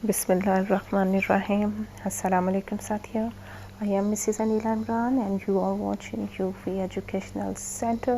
Bismillahirrahmanirrahim. Assalamu alaikum Satya. I am Mrs.Anila Imran and you are watching UV Educational Center.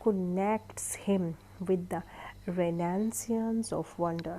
connects him with the Renaissance of wonder।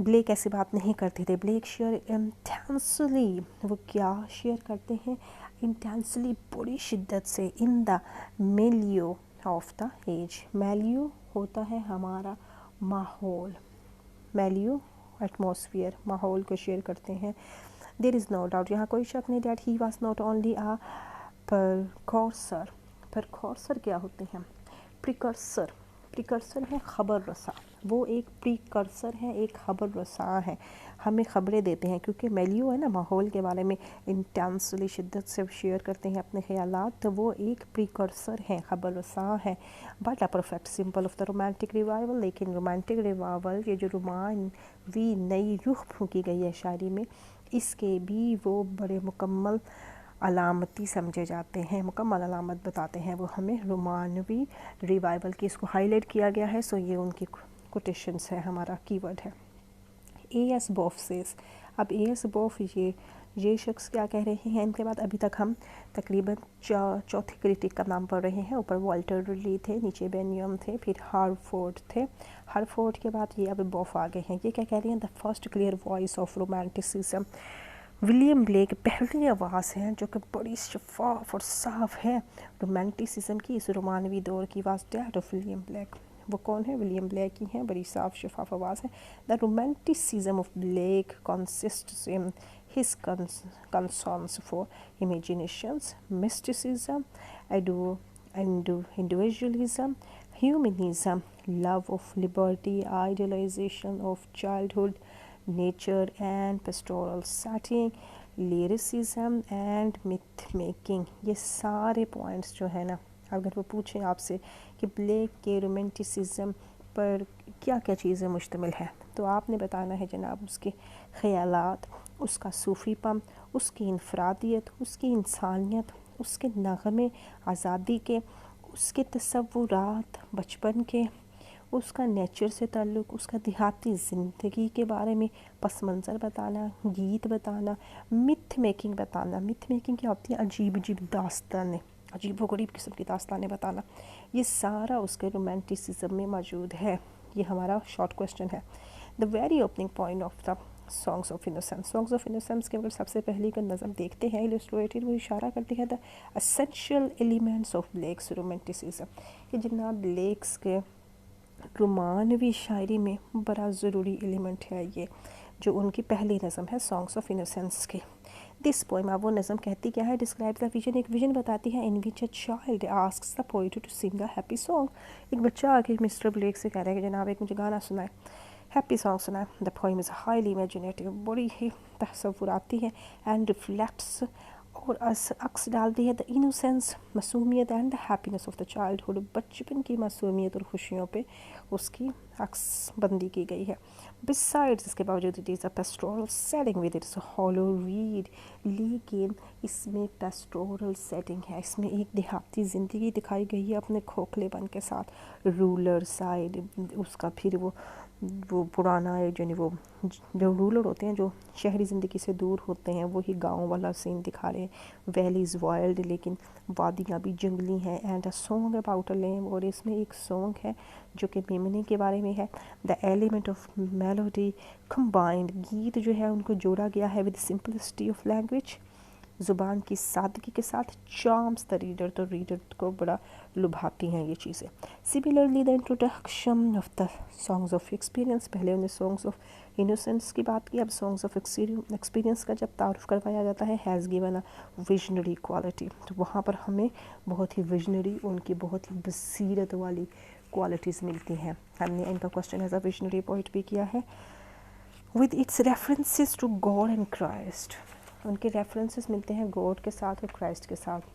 Black ایسی بات نہیں کرتے تھے. Black share intensely, وہ کیا share کرتے ہیں انٹینسلی, بڑی شدت سے, ان دا میلیو آف دا ایج. میلیو ہوتا ہے ہمارا ماحول, میلیو ایٹماسفیئر, ماحول کو شیئر کرتے ہیں. دیر از نو ڈاؤٹ, یہاں کوئی شک نہیں, that he was not only a precursor. Precursor کیا ہوتے ہیں؟ پریکرسر. پریکرسر ہے خبر رساں, وہ ایک پریکرسر ہے, ایک خبر رساں ہے, ہمیں خبریں دیتے ہیں. کیونکہ میلیو ہے نا, ماحول کے بارے میں انٹینسلی شدت سے شیئر کرتے ہیں اپنے خیالات, تو وہ ایک پریکرسر ہے, خبر رساں ہے. But a perfect symbol of the romantic revival. لیکن رومانٹک ریوائول, یہ جو رومانوی نئی رخ پھونکی گئی ہے شاعری میں, اس کے بھی وہ بڑے مکمل علامتی سمجھے جاتے ہیں, مکمل علامت بتاتے ہیں وہ ہمیں رومانوی ریوائول کی. اس کو ہائی لائٹ کیا گیا ہے, سو یہ ان کی کوٹیشنس ہے, ہمارا کی ورڈ ہے. اے ایس بوف سیز. اب اے ایس بوف یہ شخص کیا کہہ رہے ہیں ان کے بعد؟ ابھی تک ہم تقریباً چوتھے کریٹک کا نام پڑھ رہے ہیں. اوپر والٹر ریلی تھے, نیچے بینیم تھے, پھر ہارفورڈ تھے. ہارفورڈ کے بعد یہ اب بوف آ گئے ہیں. یہ کیا کہہ رہے ہیں؟ The first clear voice of romanticism. William Blake پہلی آواز ہے جو کہ بڑی شفاف اور صاف ہے رومانٹسزم کی, اس رومانوی دور کی. Was that of William black. وہ کون ہے؟ ولیم بلیک ہی ہیں, بڑی صاف شفاف آواز ہے. The romanticism of Blake consists in his concerns for imaginations, mysticism, individualism, humanism, love of liberty, idealization of childhood, nature and pastoral setting, lyricism and myth making. یہ سارے پوائنٹس جو ہے نا, اگر وہ پوچھیں آپ سے کہ بلیک کے رومانٹسزم پر کیا کیا چیزیں مشتمل ہیں, تو آپ نے بتانا ہے جناب اس کے خیالات, اس کا صوفی پم, اس کی انفرادیت, اس کی انسانیت, اس کے نغمے آزادی کے, اس کے تصورات بچپن کے, اس کا نیچر سے تعلق, اس کا دیہاتی زندگی کے بارے میں پس منظر بتانا, گیت بتانا, متھ میکنگ بتانا. متھ میکنگ کیا ہوتی ہے؟ عجیب عجیب داستانیں, عجیب و غریب قسم کی داستانیں بتانا. یہ سارا اس کے رومانٹسزم میں موجود ہے. یہ ہمارا شارٹ کویسچن ہے. The very opening point of the songs of innocence. Songs of innocence کے اگر سب سے پہلی کا نظم دیکھتے ہیں السٹریٹڈ, وہ اشارہ کرتی ہے the essential elements of Blake's romanticism. کہ جناب بلیکس کے رومانوی شاعری میں بڑا ضروری ایلیمنٹ ہے یہ, جو ان کی پہلی نظم ہے سانگس آف انوسنس کی. دس پوئم, اب وہ نظم کہتی کیا ہے؟ Describe the vision. ایک ویژن بتاتی ہے in which a child asks the poet to sing a happy song. ایک بچہ آ کے مسٹر بلیک سے کہہ رہا ہے کہ جناب ایک مجھے گانا سنائے, ہیپی سانگ سنائے. دا پوئم از ہائیلی امیجنیٹیو, بڑی ہی تصوراتی ہے, اینڈ ریفلیکٹس, اور عکس ڈالتی ہے دا انوسینس, معصومیت, and the happiness of the childhood, بچپن کی معصومیت اور خوشیوں پہ اس کی عکس بندی کی گئی ہے. بسائڈز, اس کے باوجود it is a pastoral setting with its hollow reed. لیکن اس میں پیسٹورل سیٹنگ ہے, اس میں ایک دیہاتی زندگی دکھائی گئی ہے اپنے کھوکھلے پن کے ساتھ. رولر سائڈ اس کا, پھر وہ پرانا یعنی وہ جو رولر ہوتے ہیں جو شہری زندگی سے دور ہوتے ہیں, وہی گاؤں والا سین دکھا رہے ہیں. ویلیز وائلڈ, لیکن وادیاں بھی جنگلی ہیں. And a song about a lamb, اور اس میں ایک سانگ ہے جو کہ میمنے کے بارے میں ہے. The element of melody combined, گیت جو ہے ان کو جوڑا گیا ہے ود سمپلسٹی آف لینگویج, زبان کی سادگی کے ساتھ. چارمس دا ریڈر, تو ریڈر کو بڑا لبھاتی ہیں یہ چیزیں. Similarly the introduction of the songs of experience, پہلے انہیں سانگز آف انوسنس کی بات کی, اب سانگز آف ایکسپیرینس کا جب تعارف کروایا جاتا ہے, has given a visionary quality, تو وہاں پر ہمیں بہت ہی ویژنری, ان کی بہت ہی بصیرت والی کوالٹیز ملتی ہیں. ہم نے ان کا question as a visionary poet بھی کیا ہے. With its references to God and Christ, ان کے ریفرنسز ملتے ہیں گاڈ کے ساتھ اور کرائسٹ کے ساتھ.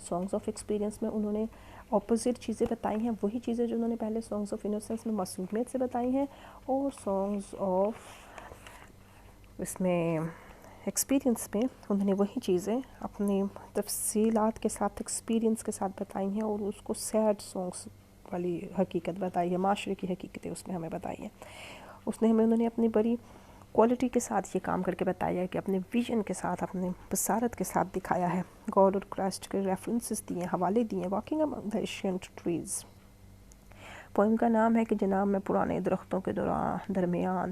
سانگز آف ایکسپیرینس میں انہوں نے اپوزٹ چیزیں بتائی ہیں, وہی چیزیں جو انہوں نے پہلے سانگز آف انوسنس میں معصومیت سے بتائی ہیں, اور سانگز آف اس میں ایکسپیرینس میں انہوں نے وہی چیزیں اپنی تفصیلات کے ساتھ, ایکسپیرینس کے ساتھ بتائی ہیں, اور اس کو سیڈ سانگز والی حقیقت بتائی ہے, معاشرے کی حقیقتیں اس میں ہمیں بتائی ہیں. اس نے ہمیں, انہوں نے اپنی بڑی کوالٹی کے ساتھ یہ کام کر کے بتایا ہے, کہ اپنے ویژن کے ساتھ, اپنے بصارت کے ساتھ دکھایا ہے. گاڈ اور کرائسٹ کے ریفرنسز دیے, حوالے دیے. واکنگ امنگ دا ایشینٹ ٹریز, پوئم کا نام ہے کہ جناب میں پرانے درختوں کے درمیان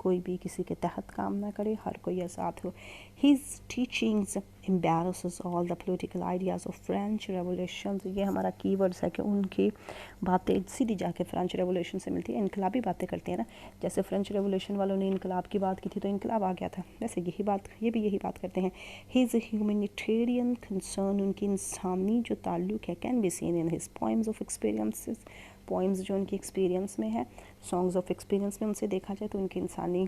کوئی بھی کسی کے تحت کام نہ کرے, ہر کوئی آزاد ہو. His teachings embarrasses all the political ideas of French revolutions. یہ ہمارا کی ورڈز ہے کہ ان کی باتیں سیدھی جا کے فرینچ ریولیوشن سے ملتی ہیں. انقلابی باتیں کرتے ہیں نا, جیسے فرینچ ریولیوشن والوں نے انقلاب کی بات کی تھی تو انقلاب آ گیا تھا, ویسے یہ بھی یہی بات کرتے ہیں. His humanitarian concern, ان کی انسانی جو تعلق ہے, can be seen in his poems of experiences. Poems جو ان کی ایکسپیرینس میں ہے, سانگز آف ایکسپیرینس میں ان سے دیکھا جائے تو ان کی انسانی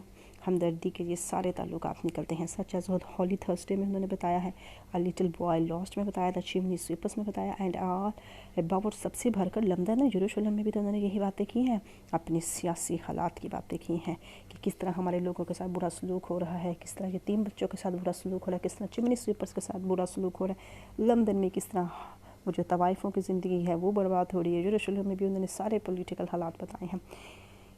ہمدردی کے یہ سارے تعلقات نکلتے ہیں. سچ ایز ہولی تھرسڈے میں انہوں نے بتایا ہے, A Little Boy Lost میں بتایا, The Chimney Sweepers میں بتایا, اینڈ آل اباؤٹ سب سے بھر کر لندن ہے, یروشلم میں بھی تو انہوں نے یہی باتیں کی ہیں, اپنے سیاسی حالات کی باتیں کی ہیں کہ کس طرح ہمارے لوگوں کے ساتھ برا سلوک ہو رہا ہے, کس طرح یتیم بچوں کے ساتھ برا سلوک ہو رہا ہے, کس طرح چمنی سویپرز کے ساتھ برا سلوک ہو رہا ہے, لندن میں کس طرح وہ جو طوائفوں کی زندگی ہے وہ برباد ہو رہی ہے. یروشلم میں بھی انہوں نے سارے پولیٹیکل حالات بتائے ہیں.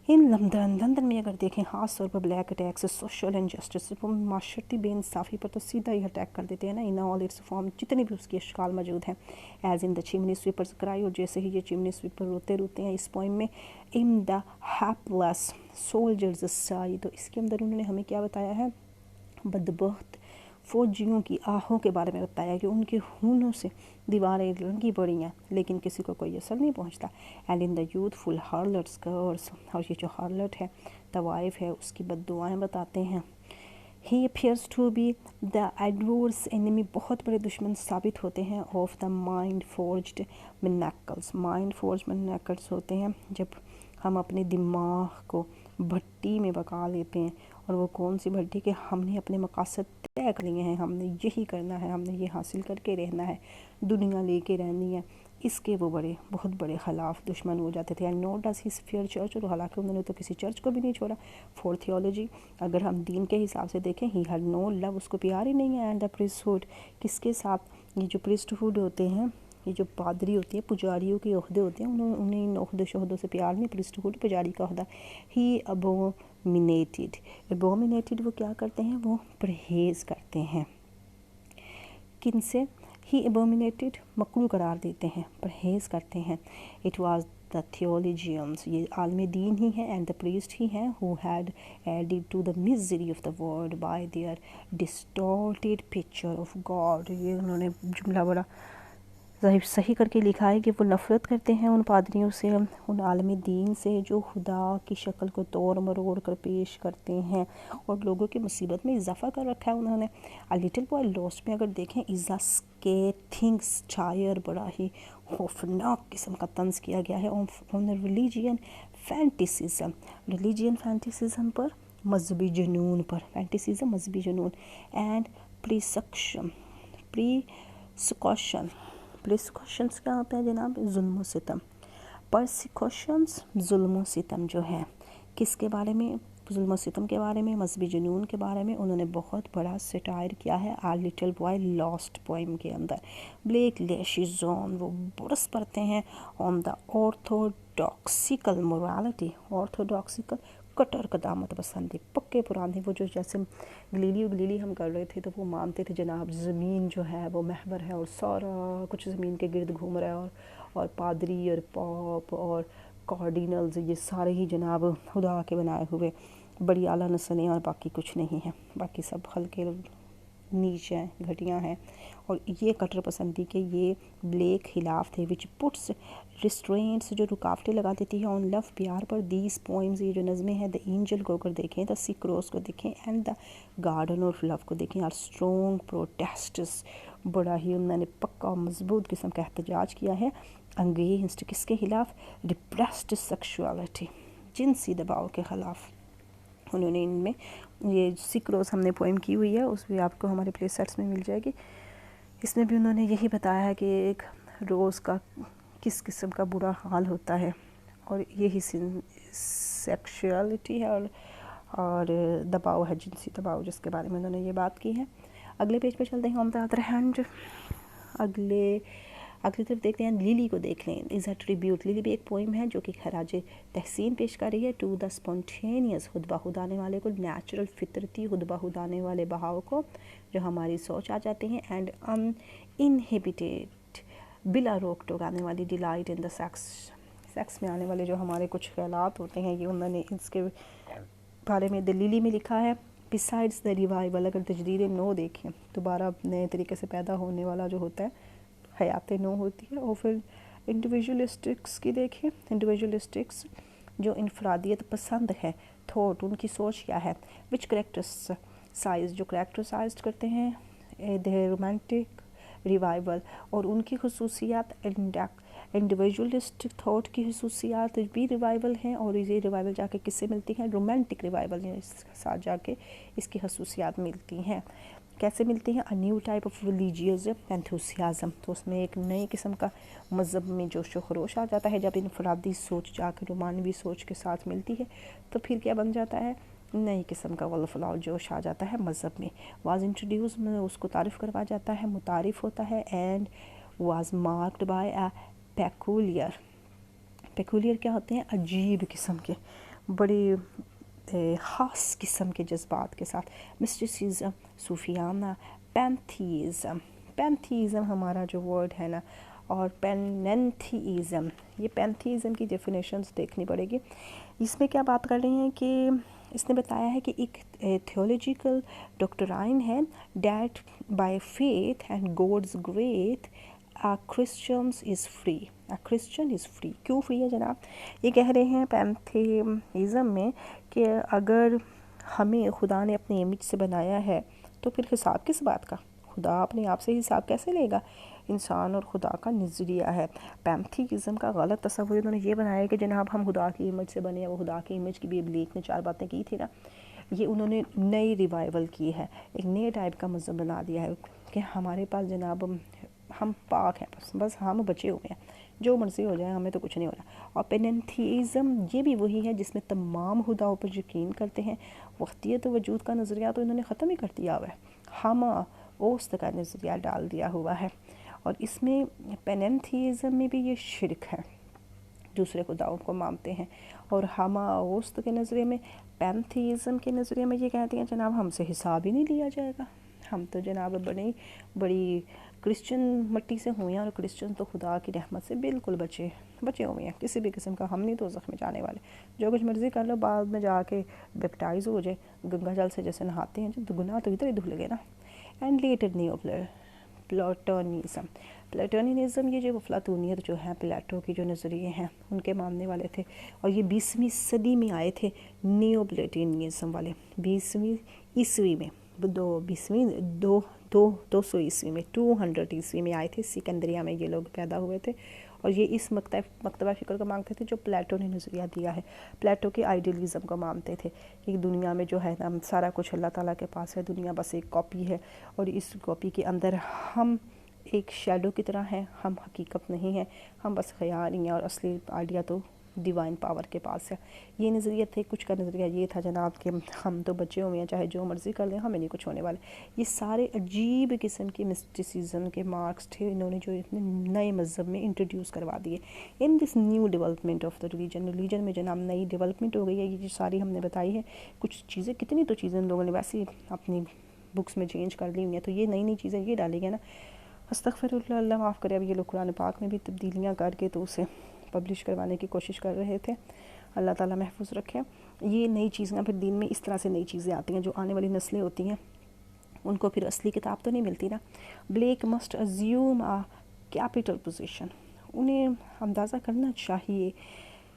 ان لندن میں اگر دیکھیں خاص طور پر بلیک اٹیکس, سوشل انجسٹس, معاشرتی بے انصافی پر تو سیدھا ہی اٹیک کر دیتے ہیں نا, ان آل اٹس فارم, جتنے بھی اس کی اشکال موجود ہیں. ایز ان دا چمنی سویپرز کرائی, اور جیسے ہی یہ چمنی سویپر روتے ہیں اس پوئم میں, ان دا ہیپلیس سولجرز سائی, تو اس کے اندر انہوں نے ہمیں کیا بتایا ہے, بدبخت فوجیوں کی آہوں کے بارے میں بتایا کہ ان کے خونوں سے دیواریں رنگی پڑی ہیں لیکن کسی کو کوئی اثر نہیں پہنچتا. اینڈ ان دا یوتھ فل ہارلٹس کرس, اور یہ جو ہارلٹ ہے, طوائف ہے, اس کی بد دعائیں بتاتے ہیں. He appears to be the adverse enemy, بہت بڑے دشمن ثابت ہوتے ہیں, of the mind forged manacles. Mind forged manacles ہوتے ہیں جب ہم اپنے دماغ کو بھٹی میں پکا لیتے ہیں, اور وہ کون سی بھٹی کہ ہم نے اپنے مقاصد طے کر لیے ہیں, ہم نے یہی کرنا ہے, ہم نے یہ حاصل کر کے رہنا ہے, دنیا لے کے رہنی ہے, اس کے وہ بہت بڑے خلاف دشمن ہو جاتے تھے. And no does he fear church, اور حالانکہ انہوں نے تو کسی چرچ کو بھی نہیں چھوڑا. فور تھیولوجی, اگر ہم دین کے حساب سے دیکھیں, ہی ہیڈ نو لو, اس کو پیار ہی نہیں ہے. اینڈ دا پریسٹ, کس کے ساتھ, یہ جو پریسٹ ہوتے ہیں, یہ جو پادری ہوتے ہیں, پجاریوں کے عہدے ہوتے ہیں, انہیں ان عہدے شہدوں سے پیار نہیں. پریسٹ پجاری کا عہدہ. ہی ابومینیٹڈ, وہ کیا کرتے ہیں, وہ پرہیز کرتے ہیں. کن سے, ہی ابومینیٹڈ, مکروہ قرار دیتے ہیں, پرہیز کرتے ہیں. اٹ واز دا تھیولوجینس, یہ عالم دین ہی ہیں, اینڈ دا پریسٹ ہی ہیں, who had added to the misery of the world by their distorted picture of God. یہ انہوں نے جملہ بڑا صحیح کر کے لکھا ہے کہ وہ نفرت کرتے ہیں ان پادریوں سے, ان عالم دین سے جو خدا کی شکل کو توڑ مروڑ کر پیش کرتے ہیں, اور لوگوں کی مصیبت میں اضافہ کر رکھا ہے انہوں نے. A Little Boy Lost میں اگر دیکھیں, از a scathing satire, بڑا ہی خوفناک قسم کا طنز کیا گیا ہے on religion fanaticism, religion fanaticism پر, مذہبی جنون پر, fanaticism مذہبی جنون. اینڈ پرسیکوشنز کیا ہوتا ہے جناب, ظلم و ستم. پرسیکوشنز, ظلم و ستم جو ہے, کس کے بارے میں, ظلم و ستم کے بارے میں, مذہبی جنون کے بارے میں انہوں نے بہت بڑا سٹائر کیا ہے A Little Boy Lost poem کے اندر. بلیک لیشز آن, وہ برس پڑتے ہیں on the orthodoxical morality, orthodoxical کٹر قدامت پسندی, پکے پرانے, وہ جو جیسے گلیلی ہم کر رہے تھے تو وہ مانتے تھے جناب زمین جو ہے وہ محور ہے اور سارا کچھ زمین کے گرد گھوم رہا ہے, اور پادری اور پاپ اور کارڈینلز یہ سارے ہی جناب خدا کے بنائے ہوئے بڑی اعلیٰ نسل ہیں, اور باقی کچھ نہیں ہے, باقی سب ہلکے نیچ ہیں, گھٹیاں ہیں. اور یہ کٹر پسندی کے یہ بلیک خلاف تھے, وچ پٹس ریسٹرینٹس, جو رکاوٹیں لگا دیتی ہے آن لو, پیار پر. دیز پوئمز, یہ جو نظمیں ہیں, دا اینجل کو اگر دیکھیں, دا سک روز کو دیکھیں, and the garden of love کو دیکھیں, آر اسٹرانگ پروٹیسٹس, بڑا ہی انہوں نے پکا اور مضبوط قسم کا احتجاج کیا ہے انگینسٹ, کس کے خلاف, ڈپریسڈ سیکشوالٹی, جنسی دباؤ کے خلاف. انہوں نے ان میں یہ سک روز ہم نے پوئم کی ہوئی ہے, اس بھی آپ کو ہمارے پلے سیٹس میں مل جائے گی. اس میں بھی انہوں نے یہی بتایا ہے کہ ایک روز کا کس قسم کا برا حال ہوتا ہے, اور یہی سیکشوالٹی ہے اور دباؤ ہے, جنسی دباؤ, جس کے بارے میں انہوں نے یہ بات کی ہے. اگلے پیج پہ چلتے ہیں. آن دا ادر ہینڈ, اگلی طرف دیکھتے ہیں, لیلی کو دیکھ لیں. از اے ٹریبیوٹ, لیلی بھی ایک پوئم ہے جو کہ خراج تحسین پیش کر رہی ہے ٹو دا اسپونٹینیس, خود بخود آنے والے کو, نیچرل فطرتی خود بخود آنے والے بہاؤ کو جو ہماری سوچ آ جاتے ہیں, اینڈ انہیبیٹیڈ, بلا روک ٹوک آنے والی, ڈیلائٹ ان دا سیکس میں آنے والے جو ہمارے کچھ خیالات ہوتے ہیں, یہ انہوں نے اس کے بارے میں دلیلی میں لکھا ہے besides the revival. اگر تجدید نو دیکھیں دوبارہ نئے طریقے سے پیدا ہونے والا جو ہوتا ہے حیات نو ہوتی ہے. اور پھر انڈیویجولسٹکس کی دیکھیں. انڈیویجولسٹکس جو انفرادیت پسند ہے تھوٹ ان کی سوچ کیا ہے. وچ کریکٹرسائز جو کریکٹرسائز کرتے ہیں the رومانٹک ریوائول اور ان کی خصوصیات انڈیویجولسٹک تھاٹ کی خصوصیات بھی ریوائول ہیں. اور یہ ریوائول جا کے کس سے ملتی ہیں؟ رومانٹک ریوائول اس ساتھ جا کے اس کی خصوصیات ملتی ہیں. کیسے ملتی ہیں؟ a new type of religious enthusiasm. تو اس میں ایک نئی قسم کا مذہب میں جوش و خروش آ جاتا ہے. جب انفرادی سوچ جا کے رومانوی سوچ کے ساتھ ملتی ہے تو پھر کیا بن جاتا ہے؟ نئی قسم کا غلفلاؤ جوش آ جاتا ہے مذہب میں. واز انٹروڈیوس میں اس کو تعارف کروا جاتا ہے، متعارف ہوتا ہے. اینڈ واز مارکڈ بائی اے پیکولیر کیا ہوتے ہیں؟ عجیب قسم کے بڑے خاص قسم کے جذبات کے ساتھ. مسٹیسزم صوفیانہ. پینتھیزم ہمارا جو ورڈ ہے نا، اور پینتھیزم، یہ پینتھیزم کی ڈیفینیشنز دیکھنی پڑے گی. اس میں کیا بات کر رہے ہیں کہ اس نے بتایا ہے کہ ایک تھیولوجیکل ڈاکٹرائن ہے that by faith and God's grace Christian is free. کیوں فری ہے جناب؟ یہ کہہ رہے ہیں پینتھیزم میں کہ اگر ہمیں خدا نے اپنے امیج سے بنایا ہے تو پھر حساب کس بات کا؟ خدا اپنے آپ سے حساب کیسے لے گا؟ انسان اور خدا کا نظریہ ہے. پینتھیزم کا غلط تصور انہوں نے یہ بنایا کہ جناب ہم خدا کی امیج سے بنے. وہ خدا کی امیج کی بھی بلیک نے 4 باتیں کی تھی نا، یہ انہوں نے نئی ریوائول کی ہے، ایک نئے ٹائپ کا مذہب بنا دیا ہے کہ ہمارے پاس جناب ہم پاک ہیں، بس ہم بچے ہوئے ہیں، جو مرضی ہو جائے ہمیں تو کچھ نہیں ہو رہا. اور پینتھیزم یہ بھی وہی ہے جس میں تمام خداؤں پر یقین کرتے ہیں. وحدت وجود کا نظریہ تو انہوں نے ختم ہی کر دیا ہوا ہے، ہم اوست کا نظریہ ڈال دیا ہوا ہے. اور اس میں پینتھیزم میں بھی یہ شرک ہے، دوسرے خداؤں کو مانتے ہیں. اور ہم اوست کے نظریے میں، پینتھیزم کے نظریے میں یہ کہتے ہیں جناب ہم سے حساب ہی نہیں لیا جائے گا، ہم تو جناب بڑی کرسچن مٹی سے ہوئے ہیں، اور کرسچن تو خدا کی رحمت سے بالکل بچے ہوئے ہیں، کسی بھی قسم کا ہم نہیں دوزخ میں جانے والے. جو کچھ مرضی کر لو، بعد میں جا کے بیپٹائز ہو جائے گنگا جل سے جیسے نہاتے ہیں، جو گناہ تو ادھر ہی دھل گئے نا. اینڈ لیٹر نیو پلاٹونیزم یہ جو افلاطونیت جو ہے پلیٹو کی جو نظریے ہیں ان کے ماننے والے تھے. اور یہ 20ویں صدی میں آئے تھے نیو پلاٹونیزم والے. 20ویں عیسوی میں 200 عیسوی میں 200 عیسوی میں آئے تھے. سکندریہ میں یہ لوگ پیدا ہوئے تھے، اور یہ اس مکتبہ فکر کو مانگتے تھے جو پلیٹو نے نظریہ دیا ہے. پلیٹو کے آئیڈیلزم کو مانتے تھے کہ دنیا میں جو ہے نا سارا کچھ اللہ تعالیٰ کے پاس ہے، دنیا بس ایک کاپی ہے، اور اس کاپی کے اندر ہم ایک شیڈو کی طرح ہیں، ہم حقیقت نہیں ہیں، ہم بس خیال ہی ہیں، اور اصلی آئیڈیا تو ڈیوائن پاور کے پاس ہے. یہ نظریہ تھے. کچھ کا نظریہ یہ تھا جناب کہ ہم تو بچے ہوئے ہیں، چاہے جو مرضی کر لیں ہمیں نہیں کچھ ہونے والے. یہ سارے عجیب قسم کے مسٹیسزم کے مارکس تھے انہوں نے جو نئے مذہب میں انٹروڈیوس کروا دیے. In this new development of the religion میں جناب نئی ڈیولپمنٹ ہو گئی ہے. یہ جو ساری ہم نے بتائی ہے کچھ چیزیں، کتنی تو چیزیں ان لوگوں نے ویسے ہی اپنی بکس میں چینج کر لی ہوئی ہیں، تو یہ نئی چیزیں یہ ڈالی گئی نا. استغفر اللہ، اللہ معاف کرے. اب یہ لوگ قرآن پاک میں بھی تبدیلیاں کر کے تو اسے پبلش کروانے کی کوشش کر رہے تھے. اللہ تعالیٰ محفوظ رکھے. یہ نئی چیزیں پھر دین میں اس طرح سے نئی چیزیں آتی ہیں جو آنے والی نسلیں ہوتی ہیں ان کو پھر اصلی کتاب تو نہیں ملتی نا. بلیک مسٹ ازیوم آ کیپٹل پوزیشن. انہیں اندازہ کرنا چاہیے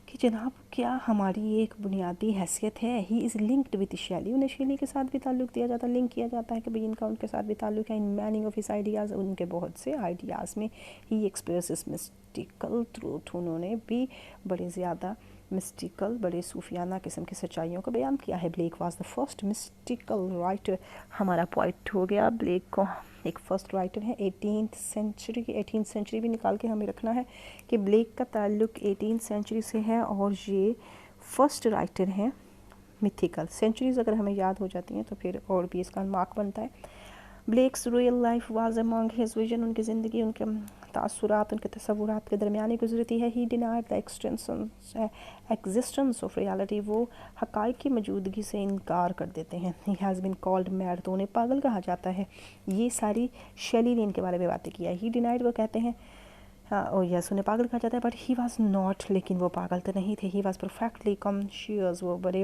کہ جناب کیا ہماری ایک بنیادی حیثیت ہے. ہی از لنکڈ وتھ شیلی. انہیں شیلی کے ساتھ بھی تعلق دیا جاتا ہے، لنک کیا جاتا ہے کہ بھئی ان کا ان کے ساتھ بھی تعلق ہے. In meaning of his ideas, ان کے بہت سے آئیڈیاز میں ہی ایکسپریسز مسٹیکل ٹروتھ. انہوں نے بھی بڑے زیادہ مسٹیکل، بڑے صوفیانہ قسم کی سچائیوں کو بیان کیا ہے. Black was the first mystical writer. ہمارا پوائٹ ہو گیا بلیک کو ایک فرسٹ رائٹر ہے 18th سینچری بھی نکال کے ہمیں رکھنا ہے کہ بلیک کا تعلق 18th سینچری سے ہے، اور یہ فرسٹ رائٹر ہیں میتھیکل. سینچریز اگر ہمیں یاد ہو جاتی ہیں تو پھر اور بھی اس کا مارک بنتا ہے. Blake's real life was among his vision. ان کی زندگی ان کے تاثرات، ان کے تصورات کے درمیان ہی گزرتی ہے. He denied the existence of reality. وہ حقائق کی موجودگی سے انکار کر دیتے ہیں. He has been called mad. تو انہیں پاگل کہا جاتا ہے. یہ ساری شیلی نے ان کے بارے میں باتیں کیا. ہی ڈینائڈ وہ کہتے ہیں یس انہیں پاگل کہا جاتا ہے، بٹ ہی واز ناٹ. لیکن وہ پاگل تو نہیں تھے. He was perfectly conscious. وہ بڑے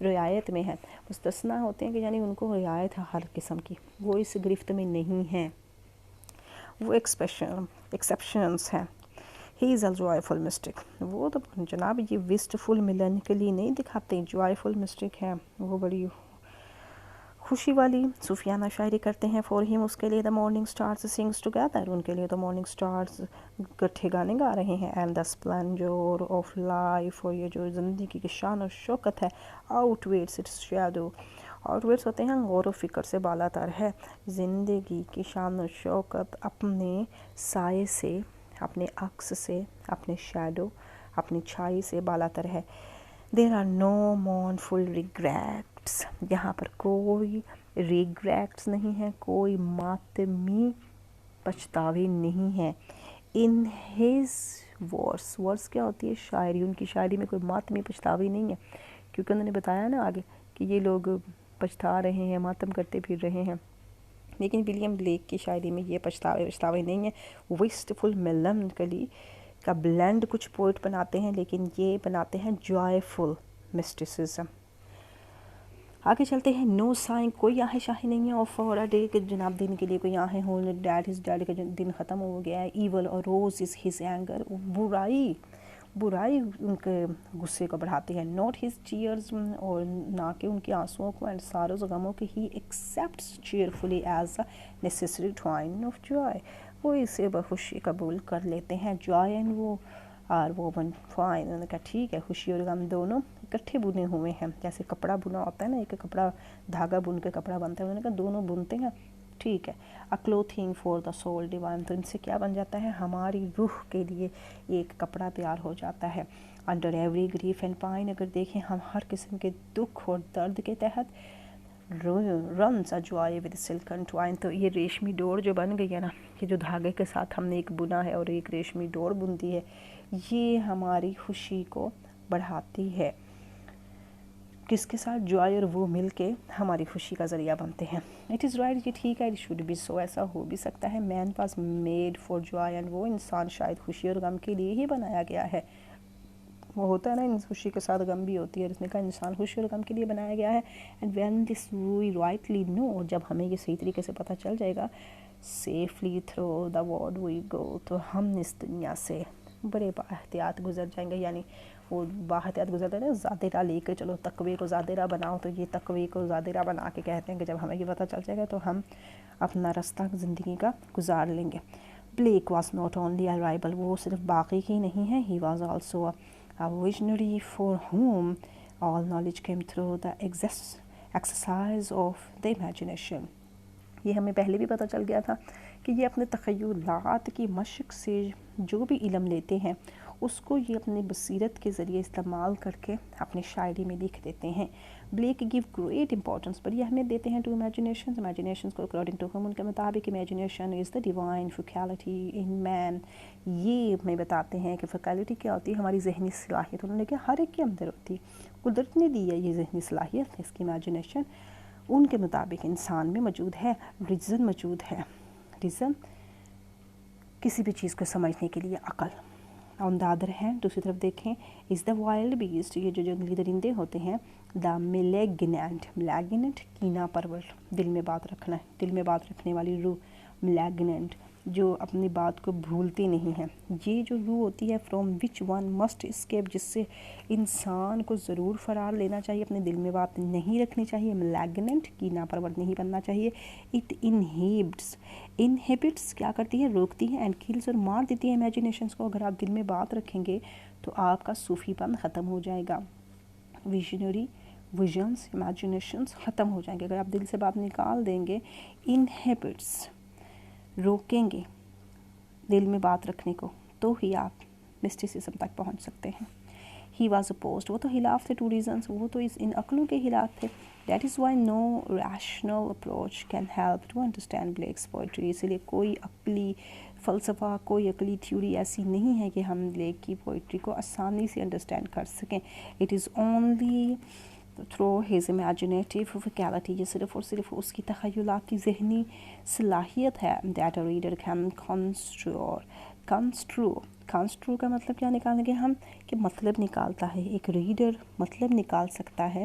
رعایت میں ہے. مستثنا ہوتے ہیں کہ یعنی ان کو رعایت ہے ہر قسم کی, وہ اس گرفت میں نہیں ہیں, وہ ایکسیپشنز ہیں. ہی از اے جوائفل مسٹک, وہ تو جناب یہ وسٹفل میلنکلی نہیں دکھاتے, جوائفل مسٹک ہے, وہ بڑی خوشی والی صوفیانہ شاعری کرتے ہیں. فور ہم, اس کے لیے دا مارننگ اسٹارز سنگس ٹوگیدر, ان کے لیے تو مارننگ اسٹارز اکٹھے گانے گا رہے ہیں. And the splendour of life, اور یہ جو زندگی کی شان و شوکت ہے, out waits its shadow, out waits ہوتے ہیں غور و فکر سے بالا تر ہے. زندگی کی شان و شوکت اپنے سائے سے, اپنے عکس سے, اپنے شیڈو, اپنی چھائی سے بالا تر ہے. دیر آر نو مونفل ریگریٹس, یہاں پر کوئی ریگریٹس نہیں ہے, کوئی ماتمی پچھتاوے نہیں ہیں. ان ہیز ورس کیا ہوتی ہے, شاعری, ان کی شاعری میں کوئی ماتمی پچھتاوے نہیں ہے, کیونکہ انہوں نے بتایا نا آگے کہ یہ لوگ پچھتا رہے ہیں, ماتم کرتے پھر رہے ہیں. لیکن ولیم بلیک کی شاعری میں یہ پچھتاوے نہیں ہیں. وسٹفل میلنکلی کا بلینڈ کچھ پوئٹ بناتے ہیں, لیکن یہ بناتے ہیں جوائفل مسٹیسزم. آگے چلتے ہیں. نو سائن, کوئی آہیں شاہیں نہیں ہے. اور فار اے ڈے, کہ جناب دن کے لیے کوئی آہیں ہوں, ڈیڈ کا دن ختم ہو گیا ہے. ایول اور روز از ہز اینگر, برائی ان کے غصے کو بڑھاتی ہے. ناٹ ہز ٹیئرز, اور نہ کہ ان کے آنسوؤں کو. اینڈ ساروز, غموں کے. He accepts cheerfully as a necessary twine of joy, وہ اسے بخوشی قبول کر لیتے ہیں. جوائے اینڈ وہ اور وہ ون فائن, انہوں نے کہا ٹھیک ہے, خوشی اور غم دونوں اکٹھے بنے ہوئے ہیں. جیسے کپڑا بنا ہوتا ہے نا, ایک کپڑا دھاگا بن کے کپڑا بنتا ہے, انہوں نے کہا دونوں بنتے ہیں, ٹھیک ہے. A clothing for the soul divine, تو ان سے کیا بن جاتا ہے, ہماری روح کے لیے ایک کپڑا تیار ہو جاتا ہے. Under every grief and pine, اگر دیکھیں ہم ہر قسم کے دکھ اور درد کے تحت, رنس اے جوائے ود سلکن ٹوائن, تو یہ ریشمی ڈور جو بن گئی ہے نا, کہ جو دھاگے کے ساتھ ہم نے ایک بنا ہے اور ایک ریشمی ڈور بنتی ہے, یہ ہماری خوشی کو بڑھاتی ہے. کس کے ساتھ, جوائے, اور وہ مل کے ہماری خوشی کا ذریعہ بنتے ہیں. اٹ از رائٹ, یہ ٹھیک ہے. اٹ شوڈ بی سو, ایسا ہو بھی سکتا ہے. Man was made for joy, and وہ انسان شاید خوشی اور غم کے لیے ہی بنایا گیا ہے. وہ ہوتا ہے نا, خوشی کے ساتھ غم بھی ہوتی ہے, اس نے کہا انسان خوشی اور غم کے لیے بنایا گیا ہے. And when this we rightly know, جب ہمیں یہ صحیح طریقے سے پتہ چل جائے گا, safely through the world we go, تو ہم اس دنیا سے بڑے بااحتیاط گزر جائیں گے. یعنی وہ بااحتیاط گزرتے ہیں, زیادہ راہ لے کے چلو, تقوی کو زیادہ راہ بناؤ, تو یہ تقوی کو زیادہ راہ بنا کے کہتے ہیں کہ جب ہمیں یہ پتہ چل جائے گا تو ہم اپنا راستہ زندگی کا گزار لیں گے. Blake was not only a rebel, وہ صرف باقی ہی نہیں ہے, he was also a visionary for whom all knowledge came through the exercise of the imagination. یہ ہمیں پہلے بھی پتہ چل گیا تھا کہ یہ اپنے تخیلات کی مشق سے جو بھی علم لیتے ہیں, اس کو یہ اپنے بصیرت کے ذریعے استعمال کر کے اپنی شاعری میں لکھ دیتے ہیں. بلیک گیو گریٹ امپورٹنس, بڑی اہمیت دیتے ہیں ٹو امیجنیشنز کو. اکارڈنگ ٹو ہم, ان کے مطابق imagination is the divine faculty in man. یہ ہمیں بتاتے ہیں کہ فیکلٹی کیا ہوتی ہے, ہماری ذہنی صلاحیت. انہوں نے کہا ہر ایک کے اندر ہوتی ہے, قدرت نے دی ہے یہ ذہنی صلاحیت, اس کی امیجنیشن ان کے مطابق انسان میں موجود ہے. ریزن موجود ہے, ریزن کسی بھی چیز کو سمجھنے کے لیے عقل. آن دا ادر ہینڈ, دوسری طرف دیکھیں, از دا وائلڈ بیسٹ, یہ جو جنگلی درندے ہوتے ہیں, دا میلیگننٹ کینہ پرور, دل میں بات رکھنا ہے, دل میں بات رکھنے والی روح, میلیگننٹ جو اپنی بات کو بھولتی نہیں ہے. یہ جو روح ہوتی ہے, from which one must escape, جس سے انسان کو ضرور فرار لینا چاہیے, اپنے دل میں بات نہیں رکھنی چاہیے, میلیگننٹ کینہ پرور نہیں بننا چاہیے. اٹ انہیبٹس کیا کرتی ہے, روکتی ہے, اینڈ کلز, اور مار دیتی ہے امیجنیشنز کو. اگر آپ دل میں بات رکھیں گے تو آپ کا صوفی پن ختم ہو جائے گا, ویژنز, امیجنیشنز ختم ہو جائیں گے. اگر آپ دل سے بات نکال دیں گے, انہیبٹس روکیں گے دل میں بات رکھنے کو, تو ہی آپ مسٹیسزم تک پہنچ سکتے ہیں. ہی واز اپوزڈ, وہ تو خلاف تھے, ٹو ریزنز, وہ تو ان عقلوں کے خلاف تھے. That is why no rational approach can help to understand Blake's poetry. اس لیے کوئی عقلی فلسفہ, کوئی عقلی تھیوری ایسی نہیں ہے کہ ہم بلیک کی پوئٹری کو آسانی سے انڈرسٹینڈ کر سکیں. It is only through his imaginative faculty, یہ صرف اور صرف اس کی تخیلاتی ذہنی صلاحیت ہے, that a reader can construe کا مطلب کیا نکالیں گے ہم, کہ مطلب نکالتا ہے. ایک ریڈر مطلب نکال سکتا ہے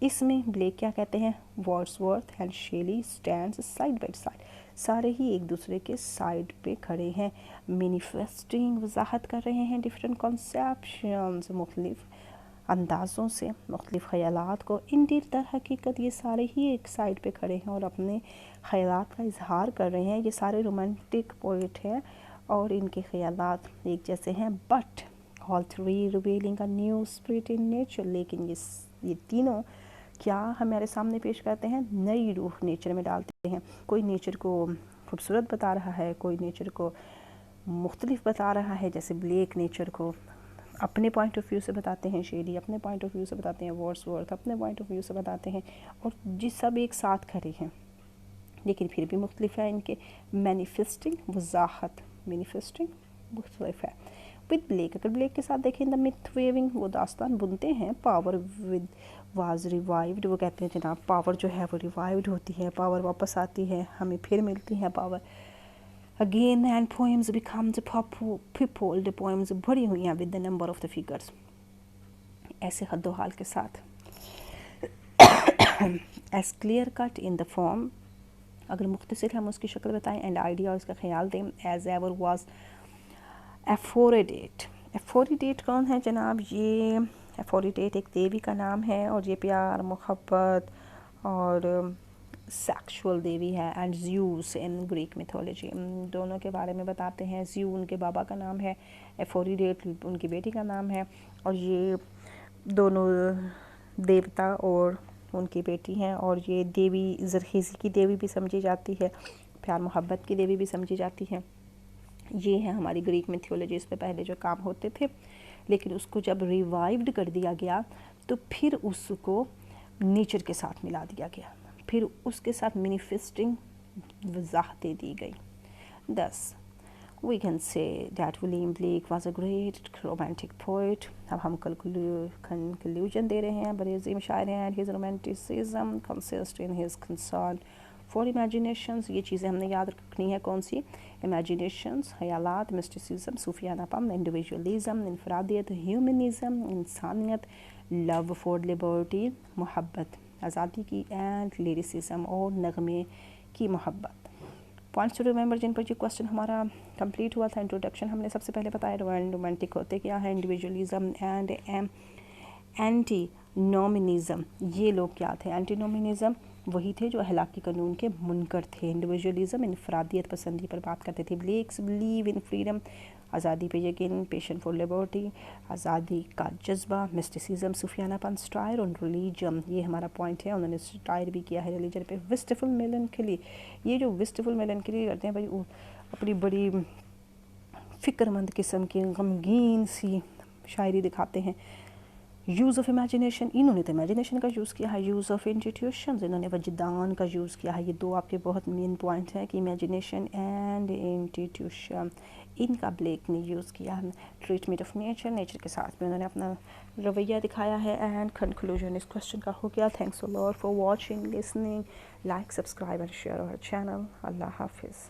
اس میں بلیک کیا کہتے ہیں، Wordsworth and Shelley stands side by side, سارے ہی ایک دوسرے کے سائڈ پہ کھڑے ہیں. مینیفیسٹنگ وضاحت کر رہے ہیں ڈفرینٹ کنسیپشنز، مختلف اندازوں سے مختلف خیالات کو. انڈیڈ در حقیقت یہ سارے ہی ایک سائڈ پہ کھڑے ہیں اور اپنے خیالات کا اظہار کر رہے ہیں. یہ سارے رومانٹک پوئٹ ہیں اور ان کے خیالات ایک جیسے ہیں. But all three revealing a new spirit in nature، لیکن یہ تینوں کیا ہمارے سامنے پیش کرتے ہیں، نئی روح نیچر میں ڈالتے ہیں. کوئی نیچر کو خوبصورت بتا رہا ہے، کوئی نیچر کو مختلف بتا رہا ہے، جیسے بلیک نیچر کو اپنے پوائنٹ آف ویو سے بتاتے ہیں، شیلی اپنے پوائنٹ آف ویو سے بتاتے ہیں، ورڈسورتھ اپنے پوائنٹ آف ویو سے بتاتے ہیں، اور سب ایک ساتھ کھڑے ہیں لیکن پھر بھی مختلف ہے ان کے. مینیفیسٹنگ وضاحت، مینیفیسٹنگ مختلف ہے. وتھ بلیک، اگر بلیک کے ساتھ دیکھیں دا متھ ویونگ، وہ داستان بنتے ہیں. پاور ود واز ریوائوڈ، وہ کہتے ہیں جناب پاور جو ہے وہ ریوائوڈ ہوتی ہے، پاور واپس آتی ہے، ہمیں پھر ملتی ہے power. Again and poems becomes peopled, poems بھری ہوئی ہیں with the number of the figures, ایسے حد و حال کے ساتھ. As clear cut in the form, اگر مختصر ہم اس کی شکل بتائیں، اینڈ آئیڈیا اس کا خیال دیں. As ever was infuriate. Infuriate کون ہے جناب، یہ ایفوریڈیٹ ایک دیوی کا نام ہے اور یہ پیار، محبت اور سیکشول دیوی ہے. اینڈ زیوس ان گریک میتھولوجی، دونوں کے بارے میں بتاتے ہیں. زیو ان کے بابا کا نام ہے، ایفوریڈیٹ ان کی بیٹی کا نام ہے، اور یہ دونوں دیوتا اور ان کی بیٹی ہیں. اور یہ دیوی زرخیزی کی دیوی بھی سمجھی جاتی ہے، پیار محبت کی دیوی بھی سمجھی جاتی ہے. یہ ہے ہماری گریک میتھولوجی. اس پہ پہلے جو کام ہوتے تھے، لیکن اس کو جب ریوائوڈ کر دیا گیا تو پھر اس کو نیچر کے ساتھ ملا دیا گیا، پھر اس کے ساتھ مینیفیسٹنگ وضاحتیں دی گئی. 10 we can say that William Blake was a great romantic poet. اب ہم conclusion دے رہے ہیں. بڑے عظیم شاعر ہیں. His romanticism consists in his concern for imaginations. یہ چیزیں ہم نے یاد رکھنی ہے. کون سی؟ imaginations، خیالات. mysticism، صوفیانہ پن. individualism، انفرادیت. humanism، انسانیت. love for liberty، محبت آزادی کی. and lyricism، اور نغمے کی محبت. پوائنٹس ٹو ریممبر جن پر یہ کوشچن ہمارا کمپلیٹ ہوا تھا. انٹروڈکشن ہم نے سب سے پہلے بتایا رومانٹک ہوتے کیا ہے، انڈیویجولزم اینڈ اینٹی نومنزم. یہ لوگ کیا تھے؟ اینٹی نومنزم وہی تھے جو اخلاقی قانون کے منکر تھے. انڈیویجولزم انفرادیت پسندی پر بات کرتے تھے. بلیکس بلیو ان فریڈم، آزادی پہ یقین. پیشن فار لیبرٹی، آزادی کا جذبہ. مسٹیسزم، صوفیانہ پن. اسٹائر اور ریلیجن، یہ ہمارا پوائنٹ ہے. انہوں نے اسٹائر بھی کیا ہے ریلیجن پہ. وسٹفل میلنکلی، یہ جو وسٹفل میلنکلی کرتے ہیں بھائی، اپنی بڑی فکر مند قسم کی غمگین سی شاعری دکھاتے ہیں. یوز آف امیجنیشن، انہوں نے تو امیجنیشن کا یوز کیا ہے. یوز آف انسٹیٹیوشنز، انہوں نے وجدان کا یوز کیا ہے. یہ دو آپ کے بہت مین پوائنٹ ہیں کہ امیجنیشن اینڈ انسٹیٹیوشن، ان کا بلیک نے یوز کیا ہے. ٹریٹمنٹ آف نیچر، نیچر کے ساتھ بھی انہوں نے اپنا رویہ دکھایا ہے. اینڈ کنکلوژن اس کوشچن کا ہو گیا. Thanks a lot for watching, listening. Like, subscribe and share اور چینل. اللہ حافظ.